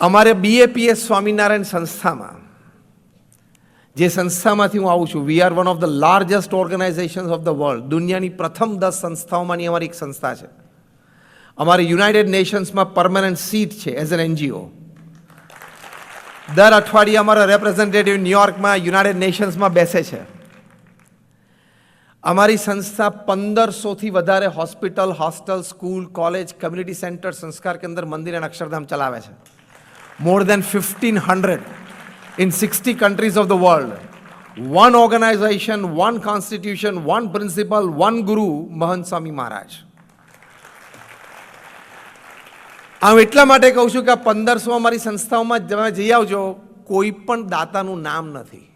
અમારે BAPS સ્વામિનારાયણ સંસ્થામાં, જે સંસ્થામાંથી હું આવું છું, we are one of the largest organisations of the world, દુનિયાની પ્રથમ 10 સંસ્થાઓમાંની અમારી એક સંસ્થા છે. અમારી યુનાઇટેડ નેશન્સમાં પરમેનન્ટ સીટ છે એઝ એન NGO. દર અઠવાડિયે અમારા રેપ્રેઝેન્ટેટિવ ન્યુયોર્કમાં યુનાઇટેડ નેશન્સમાં બેસે છે. અમારી સંસ્થા 1500થી વધારે hospital, hostel, school, college, community centre, સંસ્કાર કેન્દ્ર, મંદિર અને અક્ષરધામ ચલાવે છે. મોર દેન 1500 in 60 countries of the world. One organization, one constitution, one principle, one guru, મહંત સ્વામી મહારાજ. હું એટલા માટે કહું છું કે 1500 અમારી સંસ્થાઓમાં તમે જઈ આવજો, કોઈ પણ દાતાનું નામ નથી.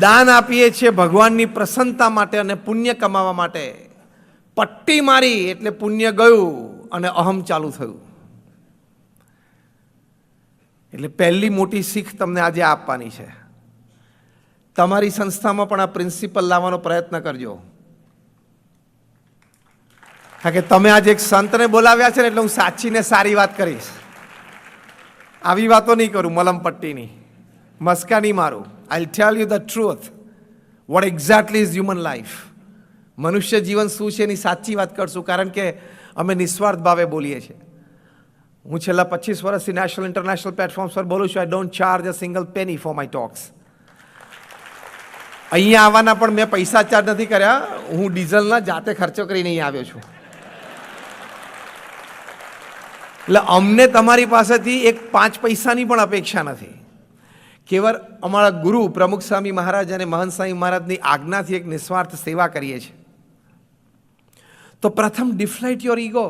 દાન આપીએ છીએ ભગવાનની પ્રસન્નતા માટે અને પુણ્ય કમાવા માટે. પટ્ટી મારી એટલે પુણ્ય ગયું અને અહમ ચાલુ થયું. એટલે પહેલી મોટી શીખ તમને આજે આપવાની છે. તમારી સંસ્થામાં પણ આ પ્રિન્સિપલ લાવવાનો પ્રયત્ન કરજો. કારણ કે તમે આજે એક સંતને બોલાવ્યા છે ને, એટલે હું સાચીને સારી વાત કરીશ. આવી વાતો નહીં કરું, મલમપટ્ટીની મસ્કા નહીં મારું. I tell you the truth, what exactly is human life. મનુષ્ય જીવન શું છે એની સાચી વાત કરશું, કારણ કે અમે નિસ્વાર્થ ભાવે બોલીએ છીએ. હું છેલ્લા 25 વર્ષથી નેશનલ ઇન્ટરનેશનલ પ્લેટફોર્મ્સ પર બોલું છું. I don't charge a single penny for my talks. અહીંયા આવવાના પણ મેં પૈસા ચાર્જ નથી કર્યા. હું ડીઝલના જાતે ખર્ચો કરીને અહીં આવ્યો છું. એટલે અમને તમારી પાસેથી એક 5 પૈસાની પણ અપેક્ષા નથી. કેવળ અમારા ગુરુ પ્રમુખ સ્વામી મહારાજ અને મહંત સ્વામી મહારાજની આજ્ઞાથી એક નિસ્વાર્થ સેવા કરીએ છીએ. તો પ્રથમ ડિફ્લાઇટ યોર ઈગો.